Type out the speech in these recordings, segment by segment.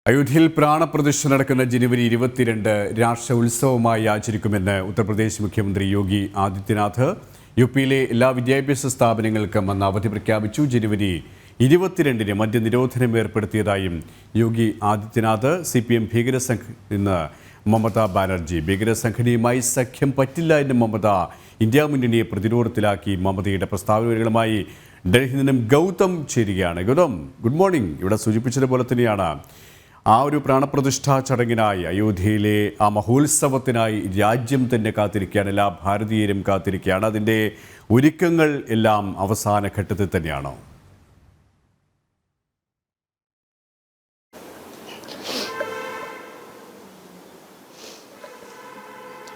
അയോധ്യയിൽ പ്രാണപ്രതിഷ്ഠ നടക്കുന്ന ജനുവരി 22 രാഷ്ട്ര ഉത്സവമായി ആചരിക്കുമെന്ന് ഉത്തർപ്രദേശ് മുഖ്യമന്ത്രി യോഗി ആദിത്യനാഥ്. യുപിയിലെ എല്ലാ വിദ്യാഭ്യാസ സ്ഥാപനങ്ങൾക്കും അന്ന് അവധി പ്രഖ്യാപിച്ചു. ജനുവരി 22-ന് മദ്യനിരോധനം ഏർപ്പെടുത്തിയതായും യോഗി ആദിത്യനാഥ്. CPM ഭീകരസംഘം ഇന്ന് മമതാ ബാനർജി. ഭീകരസംഘടനയുമായി സഖ്യം പറ്റില്ല എന്ന് മമത ഇന്ത്യ മുന്നണിയെ പ്രതിരോധത്തിലാക്കി. മമതയുടെ പ്രസ്താവനകളുമായി ഡൽഹിയിൽ നിന്നും ഗൗതം ചേരുകയാണ്. Gautam, good morning. ഇവിടെ സൂചിപ്പിച്ചതുപോലെ തന്നെയാണ് ആ ഒരു പ്രാണപ്രതിഷ്ഠാ ചടങ്ങിനായി, അയോധ്യയിലെ ആ മഹോത്സവത്തിനായി രാജ്യം തന്നെ കാത്തിരിക്കുകയാണ്, എല്ലാ ഭാരതീയരും കാത്തിരിക്കുകയാണ്. അതിൻ്റെ ഒരുക്കങ്ങൾ എല്ലാം അവസാന ഘട്ടത്തിൽ തന്നെയാണോ?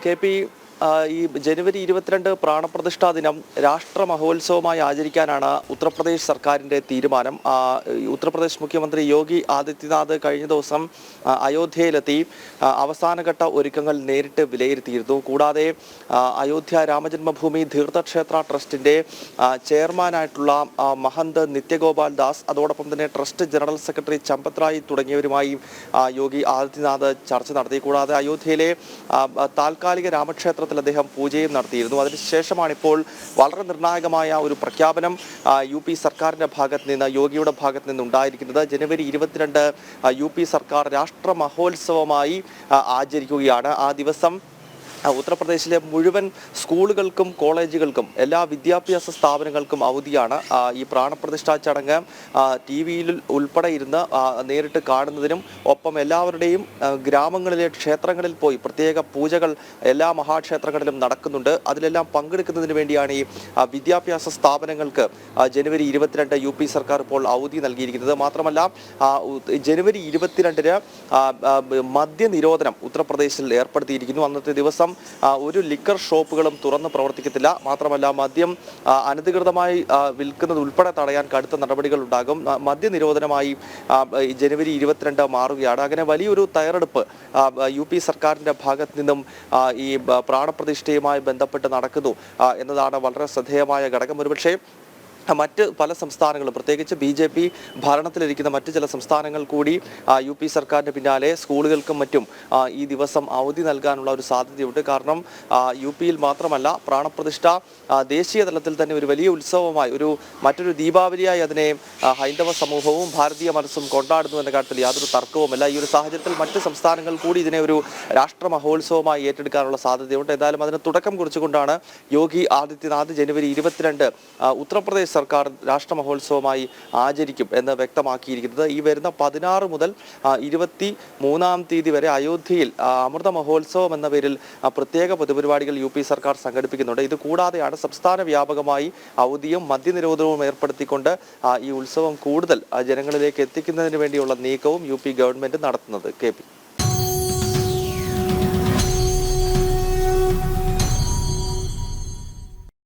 KP, ഈ ജനുവരി 22 പ്രാണപ്രതിഷ്ഠാ ദിനം രാഷ്ട്ര മഹോത്സവമായി ആചരിക്കാനാണ് ഉത്തർപ്രദേശ് സർക്കാരിൻ്റെ തീരുമാനം. ഉത്തർപ്രദേശ് മുഖ്യമന്ത്രി യോഗി ആദിത്യനാഥ് കഴിഞ്ഞ ദിവസം അയോധ്യയിലെത്തി അവസാനഘട്ട ഒരുക്കങ്ങൾ നേരിട്ട് വിലയിരുത്തിയിരുന്നു. കൂടാതെ അയോധ്യ രാമജന്മഭൂമി തീർത്ഥക്ഷേത്ര ട്രസ്റ്റിൻ്റെ ചെയർമാനായിട്ടുള്ള മഹന്ത് നിത്യഗോപാൽ ദാസ്, അതോടൊപ്പം തന്നെ trust general secretary Champat Rai തുടങ്ങിയവരുമായി യോഗി ആദിത്യനാഥ് ചർച്ച നടത്തി. കൂടാതെ അയോധ്യയിലെ താൽക്കാലിക രാമക്ഷേത്ര അദ്ദേഹം പൂജയും നടത്തിയിരുന്നു. അതിനുശേഷമാണ് ഇപ്പോൾ വളരെ നിർണായകമായ ഒരു പ്രഖ്യാപനം UP സർക്കാരിന്റെ ഭാഗത്ത് നിന്ന്, യോഗിയുടെ ഭാഗത്ത് നിന്ന് ഉണ്ടായിരിക്കുന്നത്. ജനുവരി 22 UP സർക്കാർ രാഷ്ട്ര മഹോത്സവമായി ആചരിക്കുകയാണ്. ആ ദിവസം ഉത്തർപ്രദേശിലെ മുഴുവൻ സ്കൂളുകൾക്കും കോളേജുകൾക്കും എല്ലാ വിദ്യാഭ്യാസ സ്ഥാപനങ്ങൾക്കും അവധിയാണ്. ഈ പ്രാണപ്രതിഷ്ഠാ ചടങ്ങ് TV-യിൽ ഉൾപ്പെടെ ഇരുന്ന് നേരിട്ട് കാണുന്നതിനും ഒപ്പം എല്ലാവരുടെയും ഗ്രാമങ്ങളിലെ ക്ഷേത്രങ്ങളിൽ പോയി പ്രത്യേക പൂജകൾ എല്ലാ മഹാക്ഷേത്രങ്ങളിലും നടക്കുന്നുണ്ട്. അതിലെല്ലാം പങ്കെടുക്കുന്നതിന് വേണ്ടിയാണ് ഈ വിദ്യാഭ്യാസ സ്ഥാപനങ്ങൾക്ക് ജനുവരി 22 UP സർക്കാർ ഇപ്പോൾ അവധി നൽകിയിരിക്കുന്നത്. മാത്രമല്ല, ജനുവരി 22-ന് മദ്യനിരോധനം ഉത്തർപ്രദേശിൽ ഏർപ്പെടുത്തിയിരിക്കുന്നു. അന്നത്തെ ദിവസം ഒരു ലിക്കർ ഷോപ്പുകളും തുറന്ന് പ്രവർത്തിക്കത്തില്ല. മാത്രമല്ല, മദ്യം അനധികൃതമായി വിൽക്കുന്നത് ഉൾപ്പെടെ തടയാൻ കടുത്ത നടപടികൾ ഉണ്ടാകും. മദ്യനിരോധനമായി ജനുവരി 22 മാറുകയാണ്. അങ്ങനെ വലിയൊരു തയ്യാറെടുപ്പ് UP സർക്കാരിൻ്റെ ഭാഗത്ത് നിന്നും ഈ പ്രാണപ്രതിഷ്ഠയുമായി ബന്ധപ്പെട്ട് നടക്കുന്നു എന്നതാണ് വളരെ ശ്രദ്ധേയമായ ഘടകം. ഒരുപക്ഷെ മറ്റ് പല സംസ്ഥാനങ്ങളും, പ്രത്യേകിച്ച് BJP ഭരണത്തിലിരിക്കുന്ന മറ്റ് ചില സംസ്ഥാനങ്ങൾ കൂടി UP സർക്കാരിന് പിന്നാലെ സ്കൂളുകൾക്കും മറ്റും ഈ ദിവസം അവധി നൽകാനുള്ള ഒരു സാധ്യതയുണ്ട്. കാരണം UP-യിൽ മാത്രമല്ല, പ്രാണപ്രതിഷ്ഠ ദേശീയ തലത്തിൽ തന്നെ ഒരു വലിയ ഉത്സവമായി, മറ്റൊരു ദീപാവലിയായി അതിനെ ഹൈന്ദവ സമൂഹവും ഭാരതീയ മനസ്സും കൊണ്ടാടുന്നു എന്ന കാര്യത്തിൽ യാതൊരു തർക്കവുമല്ല. ഈ ഒരു സാഹചര്യത്തിൽ മറ്റ് സംസ്ഥാനങ്ങൾ കൂടി ഇതിനെ ഒരു രാഷ്ട്ര മഹോത്സവമായി ഏറ്റെടുക്കാനുള്ള സാധ്യതയുണ്ട്. എന്തായാലും അതിന് തുടക്കം കുറിച്ചുകൊണ്ടാണ് യോഗി ആദിത്യനാഥ് ജനുവരി 22 ഉത്തർപ്രദേശ് സർക്കാർ രാഷ്ട്ര മഹോത്സവമായി ആചരിക്കും എന്ന് വ്യക്തമാക്കിയിരിക്കുന്നത്. ഈ വരുന്ന 16 മുതൽ 23-ാം തീയതി വരെ അയോധ്യയിൽ അമൃത മഹോത്സവം എന്ന പേരിൽ പ്രത്യേക പൊതുപരിപാടികൾ UP സർക്കാർ സംഘടിപ്പിക്കുന്നുണ്ട്. ഇത് കൂടാതെയാണ് സംസ്ഥാന വ്യാപകമായി അവധിയും മദ്യനിരോധനവും ഏർപ്പെടുത്തിക്കൊണ്ട് ഈ ഉത്സവം കൂടുതൽ ജനങ്ങളിലേക്ക് എത്തിക്കുന്നതിന് വേണ്ടിയുള്ള നീക്കവും UP ഗവൺമെന്റ് നടത്തുന്നത്. KP.